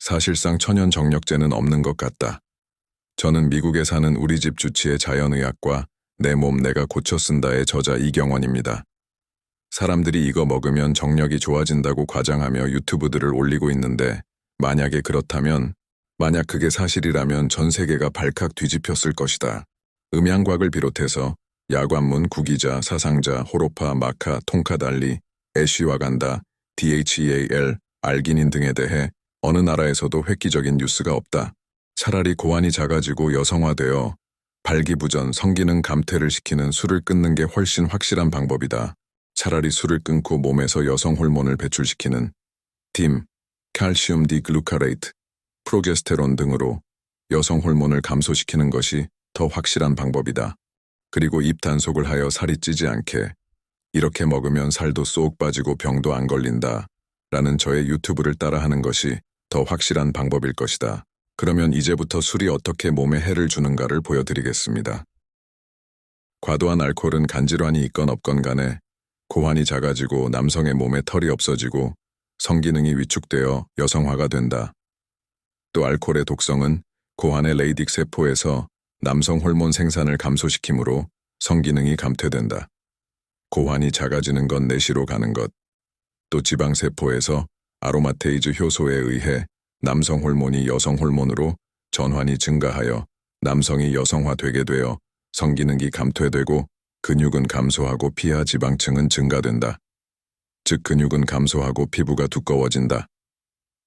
사실상 천연 정력제는 없는 것 같다. 저는 미국에 사는 우리 집 주치의 자연의학과 내 몸 내가 고쳐 쓴다의 저자 이경원입니다. 사람들이 이거 먹으면 정력이 좋아진다고 과장하며 유튜브들을 올리고 있는데 만약에 그렇다면, 만약 그게 사실이라면 전 세계가 발칵 뒤집혔을 것이다. 음양곽을 비롯해서 야관문, 구기자, 사상자, 호로파, 마카, 통카달리, 애쉬와간다, DHEAL, 알기닌 등에 대해 어느 나라에서도 획기적인 뉴스가 없다. 차라리 고환이 작아지고 여성화되어 발기부전, 성기능 감퇴를 시키는 술을 끊는 게 훨씬 확실한 방법이다. 차라리 술을 끊고 몸에서 여성 호르몬을 배출시키는 딤, 칼슘 디글루카레이트, 프로게스테론 등으로 여성 호르몬을 감소시키는 것이 더 확실한 방법이다. 그리고 입 단속을 하여 살이 찌지 않게, 이렇게 먹으면 살도 쏙 빠지고 병도 안 걸린다 라는 저의 유튜브를 따라하는 것이 더 확실한 방법일 것이다. 그러면 이제부터 술이 어떻게 몸에 해를 주는가를 보여드리겠습니다. 과도한 알코올은 간질환이 있건 없건 간에 고환이 작아지고 남성의 몸에 털이 없어지고 성기능이 위축되어 여성화가 된다. 또 알코올의 독성은 고환의 레이딕 세포에서 남성 호르몬 생산을 감소시키므로 성기능이 감퇴된다. 고환이 작아지는 건 내시로 가는 것. 또 지방세포에서 아로마테이즈 효소에 의해 남성 호르몬이 여성 호르몬으로 전환이 증가하여 남성이 여성화되게 되어 성기능이 감퇴되고 근육은 감소하고 피하 지방층은 증가된다. 즉 근육은 감소하고 피부가 두꺼워진다.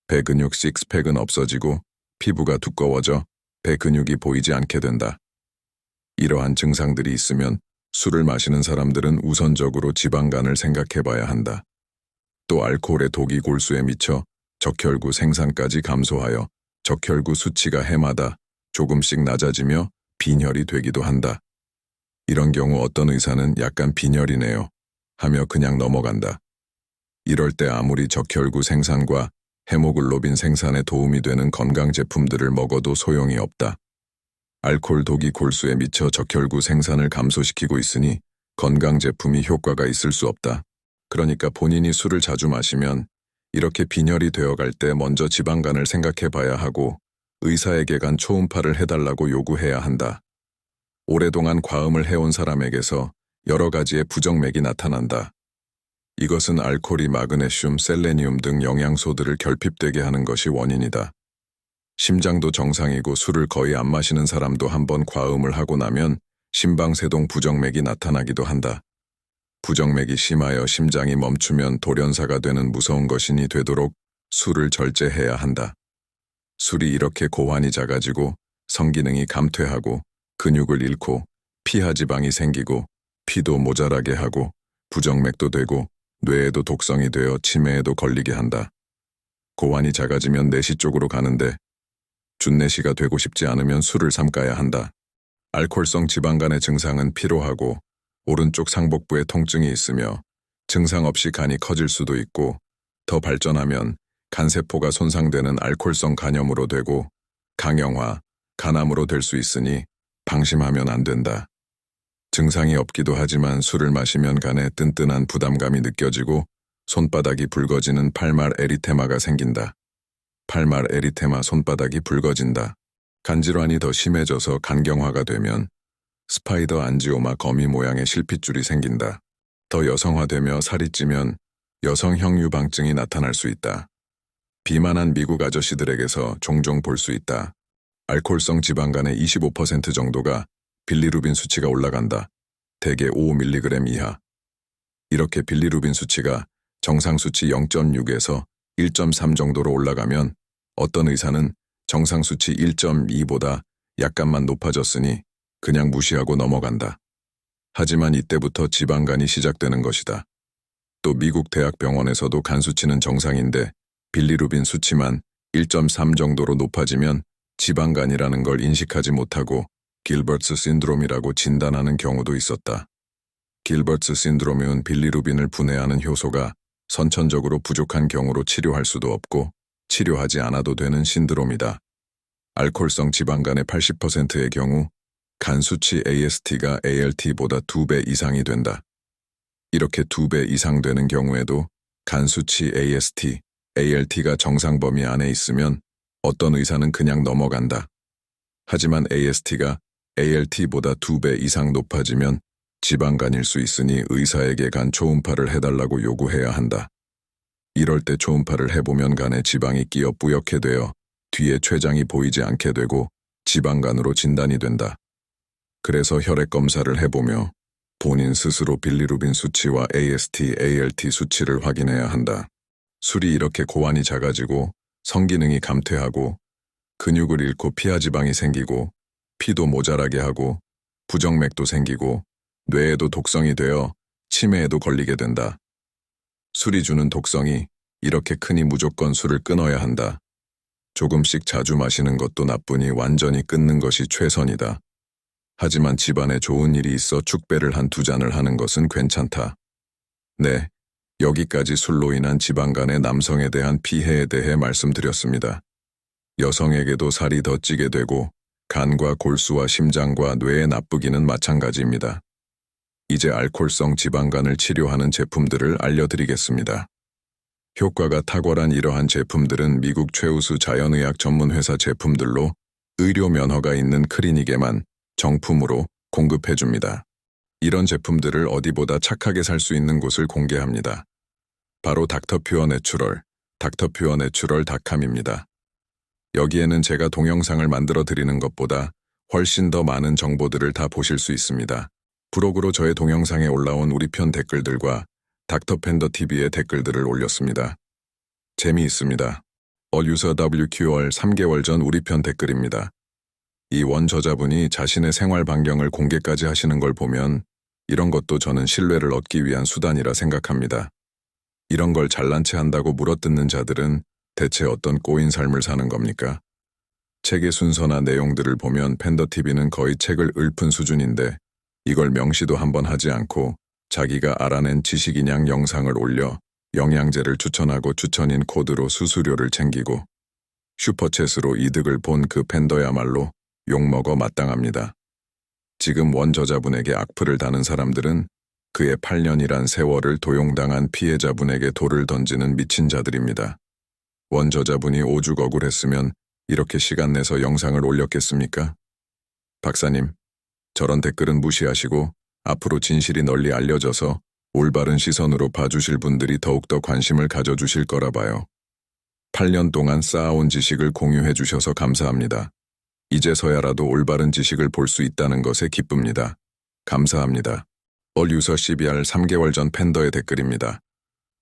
배 근육 식스팩은 없어지고 피부가 두꺼워져 배 근육이 보이지 않게 된다. 이러한 증상들이 있으면 술을 마시는 사람들은 우선적으로 지방간을 생각해봐야 한다. 또 알코올의 독이 골수에 미쳐 적혈구 생산까지 감소하여 적혈구 수치가 해마다 조금씩 낮아지며 빈혈이 되기도 한다. 이런 경우 어떤 의사는 약간 빈혈이네요 하며 그냥 넘어간다. 이럴 때 아무리 적혈구 생산과 헤모글로빈 생산에 도움이 되는 건강 제품들을 먹어도 소용이 없다. 알코올 독이 골수에 미쳐 적혈구 생산을 감소시키고 있으니 건강 제품이 효과가 있을 수 없다. 그러니까 본인이 술을 자주 마시면 이렇게 빈혈이 되어갈 때 먼저 지방간을 생각해 봐야 하고 의사에게 간 초음파를 해달라고 요구해야 한다. 오랫동안 과음을 해온 사람에게서 여러 가지의 부정맥이 나타난다. 이것은 알코올이 마그네슘, 셀레니움 등 영양소들을 결핍되게 하는 것이 원인이다. 심장도 정상이고 술을 거의 안 마시는 사람도 한번 과음을 하고 나면 심방세동 부정맥이 나타나기도 한다. 부정맥이 심하여 심장이 멈추면 돌연사가 되는 무서운 것이니 되도록 술을 절제해야 한다. 술이 이렇게 고환이 작아지고 성기능이 감퇴하고 근육을 잃고 피하지방이 생기고 피도 모자라게 하고 부정맥도 되고 뇌에도 독성이 되어 치매에도 걸리게 한다. 고환이 작아지면 내시 쪽으로 가는데 준내시가 되고 싶지 않으면 술을 삼가야 한다. 알코올성 지방간의 증상은 피로하고 오른쪽 상복부에 통증이 있으며 증상 없이 간이 커질 수도 있고 더 발전하면 간세포가 손상되는 알코올성 간염으로 되고 강영화, 간암으로 될 수 있으니 방심하면 안 된다. 증상이 없기도 하지만 술을 마시면 간에 뜬뜬한 부담감이 느껴지고 손바닥이 붉어지는 팔말 에리테마가 생긴다. 팔말 에리테마 손바닥이 붉어진다. 간질환이 더 심해져서 간경화가 되면 스파이더 안지오마 거미 모양의 실핏줄이 생긴다. 더 여성화되며 살이 찌면 여성형 유방증이 나타날 수 있다. 비만한 미국 아저씨들에게서 종종 볼 수 있다. 알코올성 지방간의 25% 정도가 빌리루빈 수치가 올라간다. 대개 5mg 이하. 이렇게 빌리루빈 수치가 정상 수치 0.6에서 1.3 정도로 올라가면 어떤 의사는 정상 수치 1.2보다 약간만 높아졌으니 그냥 무시하고 넘어간다. 하지만 이때부터 지방간이 시작되는 것이다. 또 미국 대학병원에서도 간 수치는 정상인데 빌리루빈 수치만 1.3 정도로 높아지면 지방간이라는 걸 인식하지 못하고 길버츠 신드롬이라고 진단하는 경우도 있었다. 길버츠 신드롬은 빌리루빈을 분해하는 효소가 선천적으로 부족한 경우로 치료할 수도 없고 치료하지 않아도 되는 신드롬이다. 알코올성 지방간의 80%의 경우 간 수치 AST가 ALT보다 2배 이상이 된다. 이렇게 2배 이상 되는 경우에도 간 수치 AST, ALT가 정상 범위 안에 있으면 어떤 의사는 그냥 넘어간다. 하지만 AST가 ALT보다 2배 이상 높아지면 지방간일 수 있으니 의사에게 간 초음파를 해달라고 요구해야 한다. 이럴 때 초음파를 해보면 간에 지방이 끼어 뿌옇게 되어 뒤에 췌장이 보이지 않게 되고 지방간으로 진단이 된다. 그래서 혈액 검사를 해보며 본인 스스로 빌리루빈 수치와 AST, ALT 수치를 확인해야 한다. 술이 이렇게 고환이 작아지고 성기능이 감퇴하고 근육을 잃고 피하지방이 생기고 피도 모자라게 하고 부정맥도 생기고 뇌에도 독성이 되어 치매에도 걸리게 된다. 술이 주는 독성이 이렇게 크니 무조건 술을 끊어야 한다. 조금씩 자주 마시는 것도 나쁘니 완전히 끊는 것이 최선이다. 하지만 집안에 좋은 일이 있어 축배를 한 2잔을 하는 것은 괜찮다. 네, 여기까지 술로 인한 지방간의 남성에 대한 피해에 대해 말씀드렸습니다. 여성에게도 살이 더 찌게 되고 간과 골수와 심장과 뇌에 나쁘기는 마찬가지입니다. 이제 알코올성 지방간을 치료하는 제품들을 알려드리겠습니다. 효과가 탁월한 이러한 제품들은 미국 최우수 자연의학 전문회사 제품들로 의료 면허가 있는 클리닉에만 정품으로 공급해줍니다. 이런 제품들을 어디보다 착하게 살 수 있는 곳을 공개합니다. 바로 닥터퓨어 내추럴, 닥터퓨어 내추럴.com입니다. 여기에는 제가 동영상을 만들어 드리는 것보다 훨씬 더 많은 정보들을 다 보실 수 있습니다. 부록으로 저의 동영상에 올라온 우리 편 댓글들과 닥터팬더TV의 댓글들을 올렸습니다. 재미있습니다. All WQR 3개월 전 우리 편 댓글입니다. 이 원 저자분이 자신의 생활 반경을 공개까지 하시는 걸 보면 이런 것도 저는 신뢰를 얻기 위한 수단이라 생각합니다. 이런 걸 잘난 체 한다고 물어뜯는 자들은 대체 어떤 꼬인 삶을 사는 겁니까? 책의 순서나 내용들을 보면 팬더TV는 거의 책을 읊은 수준인데 이걸 명시도 한번 하지 않고 자기가 알아낸 지식인양 영상을 올려 영양제를 추천하고 추천인 코드로 수수료를 챙기고 슈퍼챗으로 이득을 본 그 팬더야말로 욕먹어 마땅합니다. 지금 원 저자분에게 악플을 다는 사람들은 그의 8년이란 세월을 도용당한 피해자분에게 돌을 던지는 미친 자들입니다. 원 저자분이 오죽 억울했으면 이렇게 시간 내서 영상을 올렸겠습니까? 박사님, 저런 댓글은 무시하시고 앞으로 진실이 널리 알려져서 올바른 시선으로 봐주실 분들이 더욱더 관심을 가져주실 거라 봐요. 8년 동안 쌓아온 지식을 공유해 주셔서 감사합니다. 이제서야라도 올바른 지식을 볼 수 있다는 것에 기쁩니다. 감사합니다. 얼유서 CBR 3개월 전 팬더의 댓글입니다.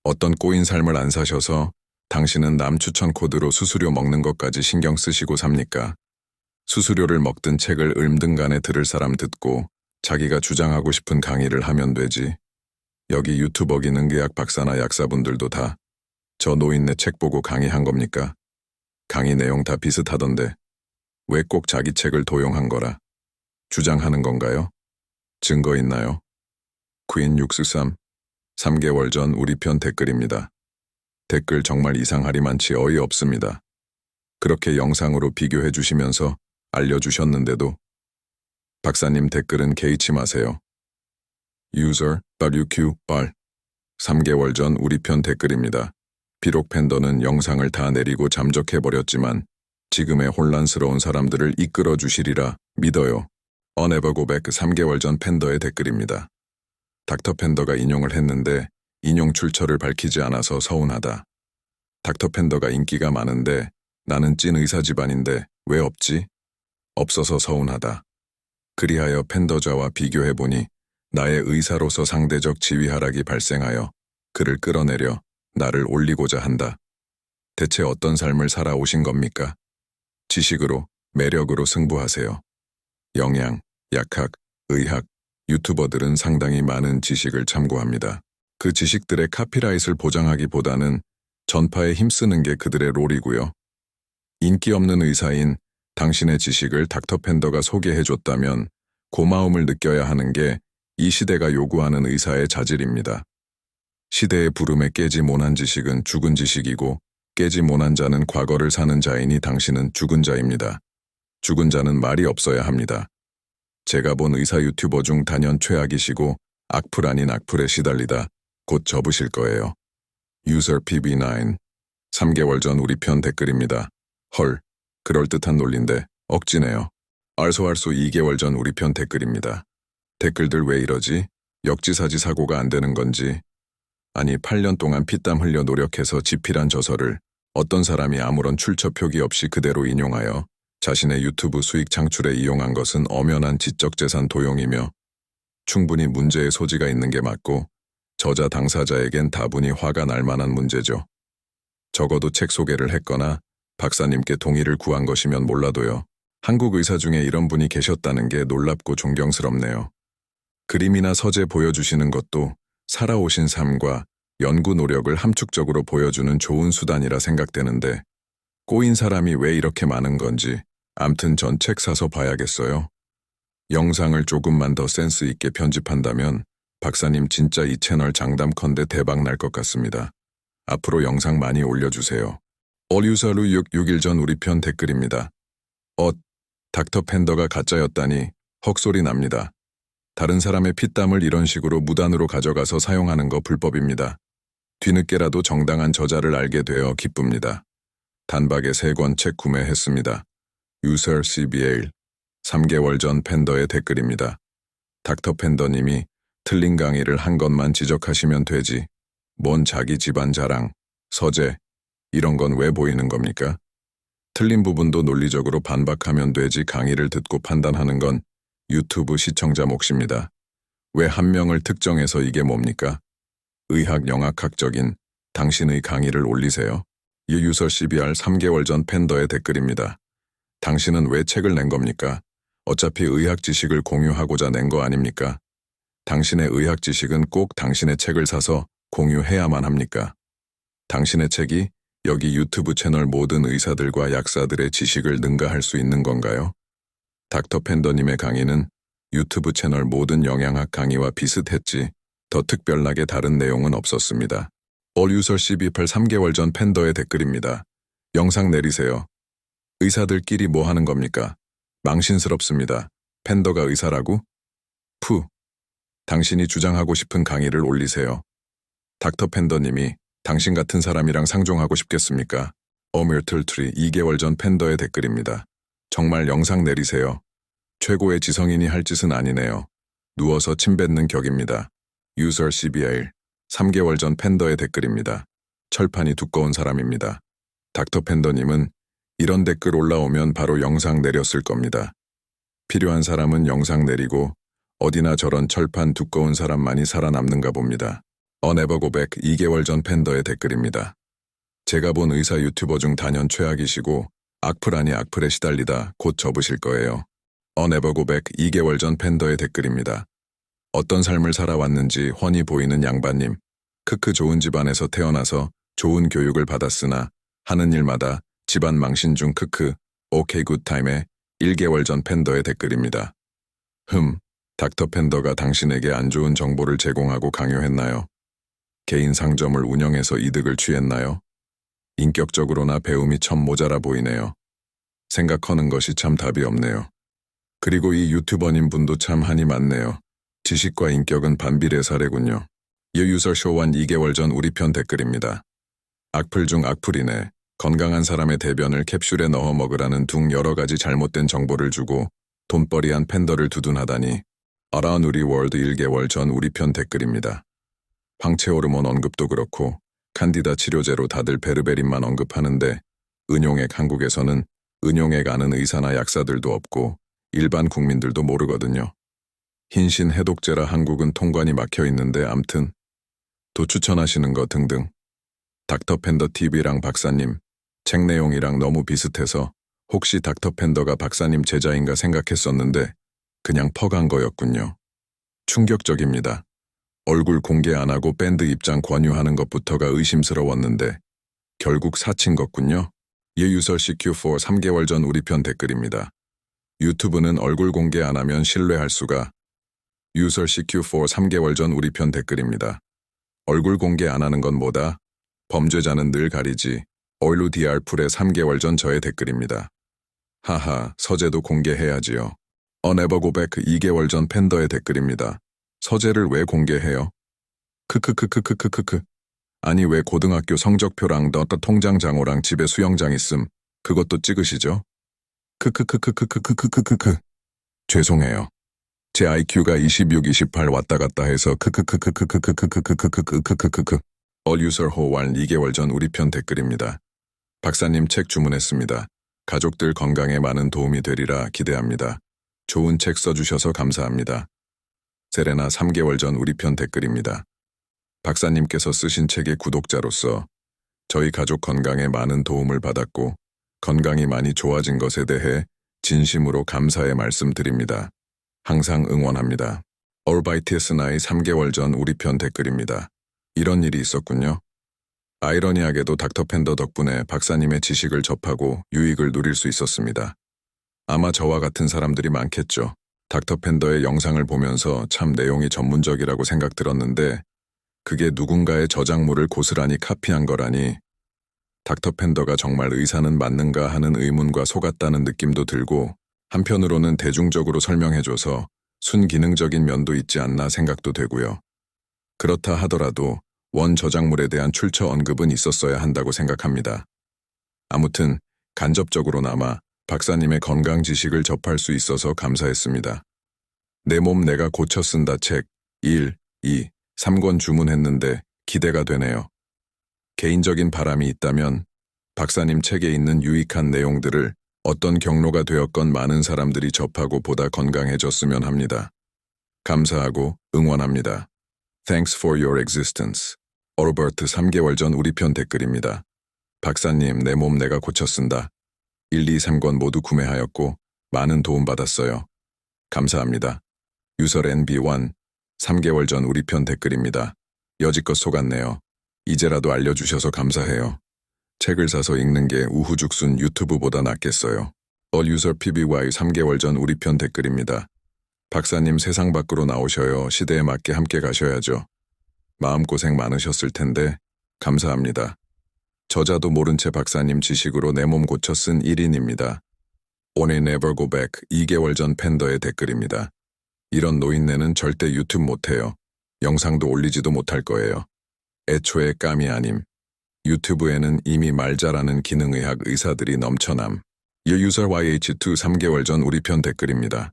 어떤 꼬인 삶을 안 사셔서 당신은 남 추천 코드로 수수료 먹는 것까지 신경 쓰시고 삽니까? 수수료를 먹든 책을 읊든 간에 들을 사람 듣고 자기가 주장하고 싶은 강의를 하면 되지. 여기 유튜버기 능계약 박사나 약사분들도 다 저 노인네 책 보고 강의한 겁니까? 강의 내용 다 비슷하던데 왜 꼭 자기 책을 도용한 거라 주장하는 건가요? 증거 있나요? 퀸643 3개월 전 우리 편 댓글입니다. 댓글 정말 이상하리만치 어이없습니다. 그렇게 영상으로 비교해 주시면서 알려주셨는데도 박사님 댓글은 개의치 마세요. user WQR 3개월 전 우리 편 댓글입니다. 비록 팬더는 영상을 다 내리고 잠적해버렸지만 지금의 혼란스러운 사람들을 이끌어 주시리라 믿어요. 어네버고백 3개월 전 팬더의 댓글입니다. 닥터 팬더가 인용을 했는데 인용 출처를 밝히지 않아서 서운하다. 닥터 팬더가 인기가 많은데 나는 찐 의사 집안인데 왜 없지? 없어서 서운하다. 그리하여 팬더자와 비교해보니 나의 의사로서 상대적 지위 하락이 발생하여 그를 끌어내려 나를 올리고자 한다. 대체 어떤 삶을 살아오신 겁니까? 지식으로, 매력으로 승부하세요. 영양, 약학, 의학, 유튜버들은 상당히 많은 지식을 참고합니다. 그 지식들의 카피라이트를 보장하기보다는 전파에 힘쓰는 게 그들의 롤이고요. 인기 없는 의사인 당신의 지식을 닥터 팬더가 소개해줬다면 고마움을 느껴야 하는 게 이 시대가 요구하는 의사의 자질입니다. 시대의 부름에 깨지 못한 지식은 죽은 지식이고 깨지 못한 자는 과거를 사는 자이니 당신은 죽은 자입니다. 죽은 자는 말이 없어야 합니다. 제가 본 의사 유튜버 중 단연 최악이시고 악플 아닌 악플에 시달리다 곧 접으실 거예요. user PB9 3개월 전 우리 편 댓글입니다. 헐, 그럴듯한 논리인데 억지네요. 알소알소 2개월 전 우리 편 댓글입니다. 댓글들 왜 이러지? 역지사지 사고가 안 되는 건지. 아니 8년 동안 피땀 흘려 노력해서 집필한 저서를 어떤 사람이 아무런 출처 표기 없이 그대로 인용하여 자신의 유튜브 수익 창출에 이용한 것은 엄연한 지적재산 도용이며 충분히 문제의 소지가 있는 게 맞고 저자 당사자에겐 다분히 화가 날 만한 문제죠. 적어도 책 소개를 했거나 박사님께 동의를 구한 것이면 몰라도요. 한국 의사 중에 이런 분이 계셨다는 게 놀랍고 존경스럽네요. 그림이나 서재 보여주시는 것도 살아오신 삶과 연구 노력을 함축적으로 보여주는 좋은 수단이라 생각되는데 꼬인 사람이 왜 이렇게 많은 건지 암튼 전 책 사서 봐야겠어요. 영상을 조금만 더 센스 있게 편집한다면 박사님 진짜 이 채널 장담컨대 대박 날 것 같습니다. 앞으로 영상 많이 올려주세요. 올유사루 6일 전 우리 편 댓글입니다. 닥터 팬더가 가짜였다니 헉소리 납니다. 다른 사람의 피땀을 이런 식으로 무단으로 가져가서 사용하는 거 불법입니다. 뒤늦게라도 정당한 저자를 알게 되어 기쁩니다. 단박에 3권 책 구매했습니다. 유서 CBL 3개월 전 팬더의 댓글입니다. 닥터 팬더님이 틀린 강의를 한 것만 지적하시면 되지. 뭔 자기 집안 자랑, 서재, 이런 건 왜 보이는 겁니까? 틀린 부분도 논리적으로 반박하면 되지 강의를 듣고 판단하는 건 유튜브 시청자 몫입니다. 왜 한 명을 특정해서 이게 뭡니까? 의학 영학학적인 당신의 강의를 올리세요. 유서 CBR 3개월 전 팬더의 댓글입니다. 당신은 왜 책을 낸 겁니까? 어차피 의학 지식을 공유하고자 낸 거 아닙니까? 당신의 의학 지식은 꼭 당신의 책을 사서 공유해야만 합니까? 당신의 책이 여기 유튜브 채널 모든 의사들과 약사들의 지식을 능가할 수 있는 건가요? 닥터 팬더님의 강의는 유튜브 채널 모든 영양학 강의와 비슷했지 더 특별하게 다른 내용은 없었습니다. 올유서 CB8 3개월 전 팬더의 댓글입니다. 영상 내리세요. 의사들끼리 뭐 하는 겁니까? 망신스럽습니다. 팬더가 의사라고? 푸. 당신이 주장하고 싶은 강의를 올리세요. 닥터 팬더님이 당신 같은 사람이랑 상종하고 싶겠습니까? 어밀틀트리 2개월 전 팬더의 댓글입니다. 정말 영상 내리세요. 최고의 지성인이 할 짓은 아니네요. 누워서 침 뱉는 격입니다. 유서 CBL 3개월 전 팬더의 댓글입니다. 철판이 두꺼운 사람입니다. 닥터 팬더님은 이런 댓글 올라오면 바로 영상 내렸을 겁니다. 필요한 사람은 영상 내리고 어디나 저런 철판 두꺼운 사람만이 살아남는가 봅니다. 어네버고백 2개월 전 팬더의 댓글입니다. 제가 본 의사 유튜버 중 단연 최악이시고 악플 아니 악플에 시달리다 곧 접으실 거예요. 어네버고백 2개월 전 팬더의 댓글입니다. 어떤 삶을 살아왔는지 훤히 보이는 양반님. 크크 좋은 집안에서 태어나서 좋은 교육을 받았으나 하는 일마다 집안 망신 중 크크 오케이 굿타임의 1개월 전 팬더의 댓글입니다. 닥터 팬더가 당신에게 안 좋은 정보를 제공하고 강요했나요? 개인 상점을 운영해서 이득을 취했나요? 인격적으로나 배움이 참 모자라 보이네요. 생각하는 것이 참 답이 없네요. 그리고 이 유튜버님 분도 참 한이 많네요. 지식과 인격은 반비례 사례군요. 유서 쇼원 2개월 전 우리 편 댓글입니다. 악플 중 악플이네. 건강한 사람의 대변을 캡슐에 넣어 먹으라는 둥 여러 가지 잘못된 정보를 주고 돈벌이한 팬더를 두둔하다니. 아라운 우리 월드 1개월 전 우리 편 댓글입니다. 황체 호르몬 언급도 그렇고 칸디다 치료제로 다들 베르베린만 언급하는데 은용액 한국에서는 은용액 아는 의사나 약사들도 없고 일반 국민들도 모르거든요. 흰신 해독제라 한국은 통관이 막혀 있는데 암튼 또 추천하시는 거 등등. 닥터 팬더 TV랑 박사님 책 내용이랑 너무 비슷해서 혹시 닥터 팬더가 박사님 제자인가 생각했었는데 그냥 퍽한 거였군요. 충격적입니다. 얼굴 공개 안 하고 밴드 입장 권유하는 것부터가 의심스러웠는데 결국 사친 것군요. 예유설 CQ4 3개월 전 우리 편 댓글입니다. 유튜브는 얼굴 공개 안 하면 신뢰할 수가. 유설 CQ4 3개월 전 우리 편 댓글입니다. 얼굴 공개 안 하는 건 뭐다? 범죄자는 늘 가리지. 오일루 DR풀의 3개월 전 저의 댓글입니다. 하하, 서재도 공개해야지요. 어네버고백 2개월 전 팬더의 댓글입니다. 서재를 왜 공개해요? 크크크크크크크크. 아니 왜 고등학교 성적표랑 너따 통장 장호랑 집에 수영장 있음 그것도 찍으시죠? 크크크크크크크크크크크. 죄송해요. 제 IQ가 26, 28 왔다 갔다 해서 크크크크크크크크크크크크크크크크크. All user 호왈 2개월 전 우리 편 댓글입니다. 박사님 책 주문했습니다. 가족들 건강에 많은 도움이 되리라 기대합니다. 좋은 책 써주셔서 감사합니다. 세레나 3개월 전 우리 편 댓글입니다. 박사님께서 쓰신 책의 구독자로서 저희 가족 건강에 많은 도움을 받았고 건강이 많이 좋아진 것에 대해 진심으로 감사의 말씀드립니다. 항상 응원합니다. 얼바이티스 나이 3개월 전 우리 편 댓글입니다. 이런 일이 있었군요. 아이러니하게도 닥터 팬더 덕분에 박사님의 지식을 접하고 유익을 누릴 수 있었습니다. 아마 저와 같은 사람들이 많겠죠. 닥터 팬더의 영상을 보면서 참 내용이 전문적이라고 생각 들었는데 그게 누군가의 저작물을 고스란히 카피한 거라니 닥터 팬더가 정말 의사는 맞는가 하는 의문과 속았다는 느낌도 들고 한편으로는 대중적으로 설명해줘서 순기능적인 면도 있지 않나 생각도 되고요. 그렇다 하더라도 원 저작물에 대한 출처 언급은 있었어야 한다고 생각합니다. 아무튼 간접적으로나마 박사님의 건강 지식을 접할 수 있어서 감사했습니다. 내 몸 내가 고쳐 쓴다 책 1, 2, 3권 주문했는데 기대가 되네요. 개인적인 바람이 있다면 박사님 책에 있는 유익한 내용들을 어떤 경로가 되었건 많은 사람들이 접하고 보다 건강해졌으면 합니다. 감사하고 응원합니다. Thanks for your existence. 어로버트 3개월 전 우리 편 댓글입니다. 박사님 내 몸 내가 고쳐 쓴다. 1, 2, 3권 모두 구매하였고 많은 도움 받았어요. 감사합니다. 유서 NB1 3개월 전 우리 편 댓글입니다. 여지껏 속았네요. 이제라도 알려주셔서 감사해요. 책을 사서 읽는 게 우후죽순 유튜브보다 낫겠어요. All user PBY 3개월 전 우리 편 댓글입니다. 박사님 세상 밖으로 나오셔요. 시대에 맞게 함께 가셔야죠. 마음고생 많으셨을 텐데 감사합니다. 저자도 모른 채 박사님 지식으로 내 몸 고쳐 쓴 1인입니다. Only never go back 2개월 전 팬더의 댓글입니다. 이런 노인네는 절대 유튜브 못해요. 영상도 올리지도 못할 거예요. 애초에 깜이 아님. 유튜브에는 이미 말 잘하는 기능의학 의사들이 넘쳐남. 유유설 YH2 3개월 전 우리 편 댓글입니다.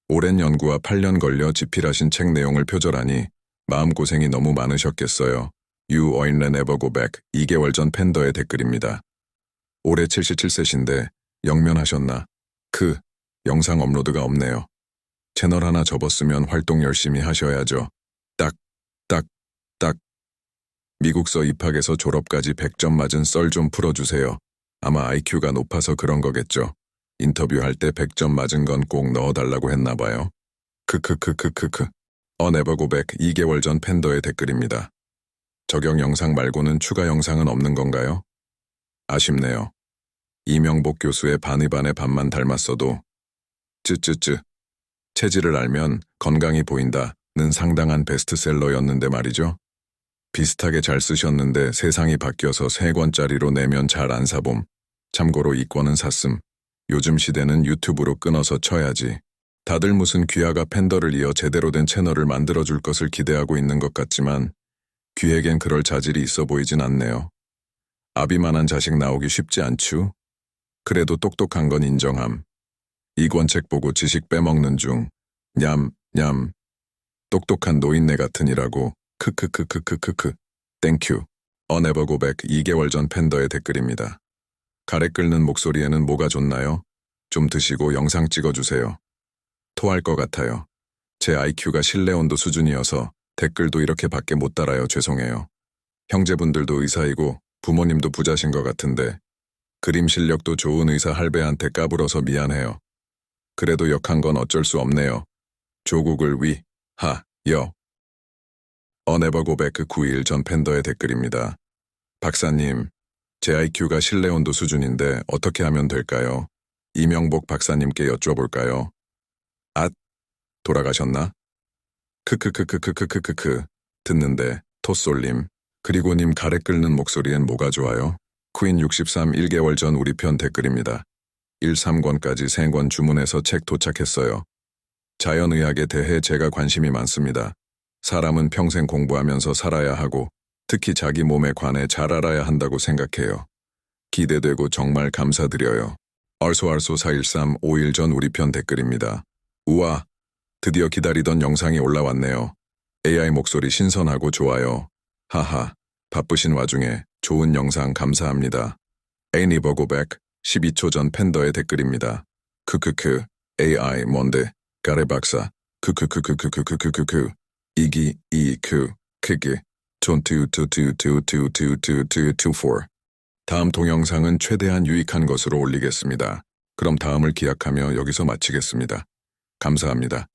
오랜 연구와 8년 걸려 집필하신 책 내용을 표절하니 마음고생이 너무 많으셨겠어요. You only never go back 2개월 전 팬더의 댓글입니다. 올해 77세신데 영면하셨나? 영상 업로드가 없네요. 채널 하나 접었으면 활동 열심히 하셔야죠. 딱. 미국서 입학해서 졸업까지 100점 맞은 썰 좀 풀어주세요. 아마 IQ가 높아서 그런 거겠죠. 인터뷰할 때 100점 맞은 건 꼭 넣어달라고 했나 봐요. never go back 2개월 전 팬더의 댓글입니다. 적용 영상 말고는 추가 영상은 없는 건가요? 아쉽네요. 이명복 교수의 반의 반의 반만 닮았어도 체질을 알면 건강이 보인다는 상당한 베스트셀러였는데 말이죠. 비슷하게 잘 쓰셨는데 세상이 바뀌어서 3권짜리로 내면 잘 안 사봄. 참고로 이 권은 샀음. 요즘 시대는 유튜브로 끊어서 쳐야지. 다들 무슨 귀하가 팬더를 이어 제대로 된 채널을 만들어줄 것을 기대하고 있는 것 같지만 귀에겐 그럴 자질이 있어 보이진 않네요. 아비만한 자식 나오기 쉽지 않추. 그래도 똑똑한 건 인정함. 이 권 책 보고 지식 빼먹는 중. 냠. 똑똑한 노인네 같으니라고. 땡큐. never go back 2개월 전 팬더의 댓글입니다. 가래 끓는 목소리에는 뭐가 좋나요? 좀 드시고 영상 찍어주세요. 토할 것 같아요. 제 IQ가 실내 온도 수준이어서 댓글도 이렇게 밖에 못 달아요. 죄송해요. 형제분들도 의사이고 부모님도 부자신 것 같은데 그림 실력도 좋은 의사 할배한테 까불어서 미안해요. 그래도 역한 건 어쩔 수 없네요. 조국을 위하여. never go back 9일 전 팬더의 댓글입니다. 박사님, 제 IQ가 실내 온도 수준인데 어떻게 하면 될까요? 이명복 박사님께 여쭤볼까요? 돌아가셨나? 듣는데 토쏠림. 그리고 님 가래 끓는 목소리엔 뭐가 좋아요? 퀸 63 1개월 전 우리 편 댓글입니다. 1, 3권까지 3권 주문해서 책 도착했어요. 자연의학에 대해 제가 관심이 많습니다. 사람은 평생 공부하면서 살아야 하고 특히 자기 몸에 관해 잘 알아야 한다고 생각해요. 기대되고 정말 감사드려요. 얼소얼소 413 5일 전 우리 편 댓글입니다. 우와, 드디어 기다리던 영상이 올라왔네요. AI 목소리 신선하고 좋아요. 하하, 바쁘신 와중에 좋은 영상 감사합니다. 애니버고백 12초 전 팬더의 댓글입니다. 크크크, AI 뭔데, 가래 박사, 크크크크크크크크크크, 이기, 이크, 크기, 2222222224. 다음 동영상은 최대한 유익한 것으로 올리겠습니다. 그럼 다음을 기약하며 여기서 마치겠습니다. 감사합니다.